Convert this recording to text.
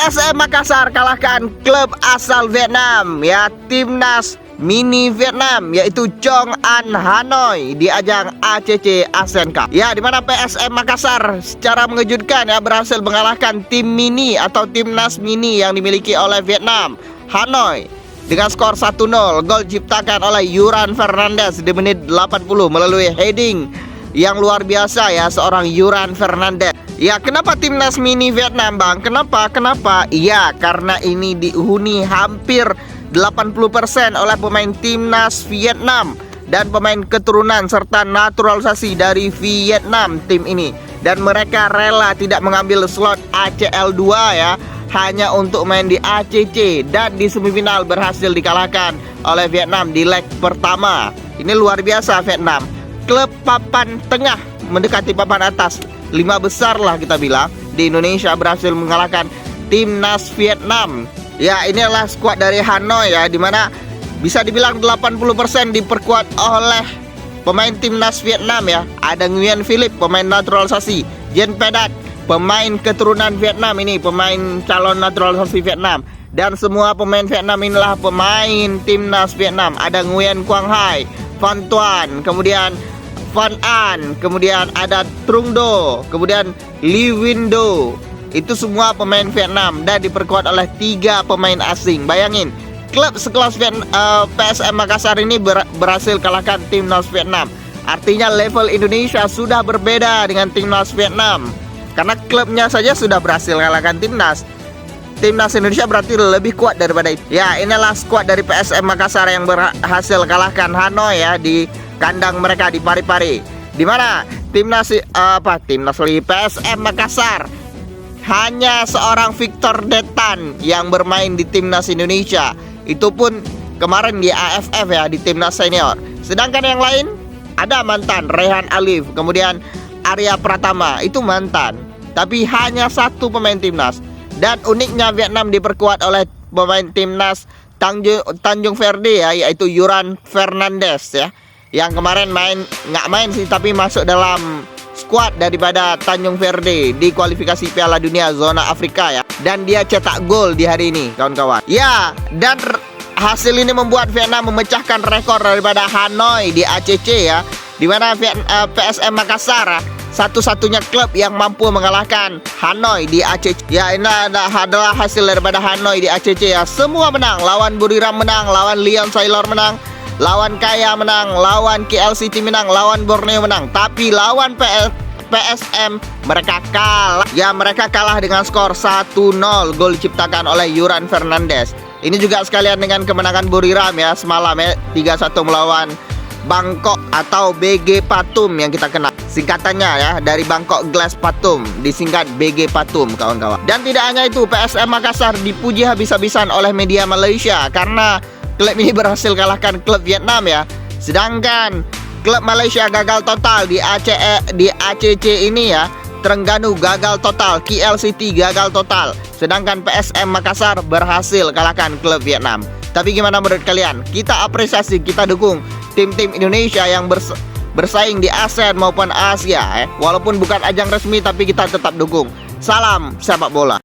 PSM Makassar kalahkan klub asal Vietnam ya, Timnas Mini Vietnam, yaitu Chong An Hanoi di ajang ACC Asian Cup. Ya, di mana PSM Makassar secara mengejutkan ya berhasil mengalahkan tim mini atau Timnas Mini yang dimiliki oleh Vietnam, Hanoi, dengan skor 1-0. Gol diciptakan oleh Yuran Fernandes di menit 80 melalui heading yang luar biasa ya, seorang Yuran Fernandes. Ya, kenapa Timnas Mini Vietnam, Bang? Kenapa? Iya, karena ini dihuni hampir 80% oleh pemain Timnas Vietnam dan pemain keturunan serta naturalisasi dari Vietnam tim ini. Dan mereka rela tidak mengambil slot ACL 2 ya, hanya untuk main di ACC, dan di semifinal berhasil dikalahkan oleh Vietnam di leg pertama. Ini luar biasa Vietnam. Klub papan tengah mendekati papan atas, 5 besar lah kita bilang, di Indonesia berhasil mengalahkan Timnas Vietnam. Ya, ini adalah skuad dari Hanoi ya, dimana bisa dibilang 80% diperkuat oleh pemain Timnas Vietnam ya. Ada Nguyen Philip, pemain naturalisasi, Jen Pedat, pemain keturunan Vietnam, ini pemain calon naturalisasi Vietnam. Dan semua pemain Vietnam inilah pemain Timnas Vietnam. Ada Nguyen Quang Hai, Van Tuan, kemudian Van An, kemudian ada Trung Do, kemudian Lee Win Do. Itu semua pemain Vietnam dan diperkuat oleh 3 pemain asing. Bayangin, klub sekelas PSM Makassar ini berhasil kalahkan Timnas Vietnam. Artinya level Indonesia sudah berbeda dengan Timnas Vietnam, karena klubnya saja sudah berhasil kalahkan Timnas. Timnas Indonesia berarti lebih kuat daripada itu. Ya, inilah skuad dari PSM Makassar yang berhasil kalahkan Hanoi ya di kandang mereka di Parepare. Di mana PSM Makassar hanya seorang Victor Detan yang bermain di Timnas Indonesia. Itu pun kemarin di AFF ya, di Timnas Senior. Sedangkan yang lain ada mantan Rehan Alif, kemudian Arya Pratama, itu mantan. Tapi hanya 1 pemain Timnas. Dan uniknya Vietnam diperkuat oleh pemain Timnas Tanjung Verde ya, yaitu Yuran Fernandes ya, yang kemarin nggak main sih, tapi masuk dalam skuad daripada Tanjung Verde di kualifikasi Piala Dunia zona Afrika ya. Dan dia cetak gol di hari ini, kawan-kawan. Ya, dan hasil ini membuat Vietnam memecahkan rekor daripada Hanoi di ACC ya, di mana PSM Makassar satu-satunya klub yang mampu mengalahkan Hanoi di ACC. Ya, ini adalah hasil daripada Hanoi di ACC ya. Semua menang, lawan Buriram menang, lawan Lyon Sailor menang, lawan Kaya menang, lawan KLCT menang, lawan Borneo menang. Tapi lawan PSM mereka kalah. Ya, mereka kalah dengan skor 1-0. Gol diciptakan oleh Yuran Fernandes. Ini juga sekalian dengan kemenangan Buriram ya semalam ya, 3-1 melawan Bangkok atau BG Patum yang kita kenal. Singkatannya ya, dari Bangkok Glass Patum, disingkat BG Patum, kawan-kawan. Dan tidak hanya itu, PSM Makassar dipuji habis-habisan oleh media Malaysia karena klub ini berhasil kalahkan klub Vietnam ya. Sedangkan klub Malaysia gagal total di ACC ini ya. Terengganu gagal total, KLCT gagal total. Sedangkan PSM Makassar berhasil kalahkan klub Vietnam. Tapi gimana menurut kalian? Kita apresiasi, kita dukung tim-tim Indonesia yang bersaing di ASEAN maupun Asia ya. Walaupun bukan ajang resmi, tapi kita tetap dukung. Salam sepak bola.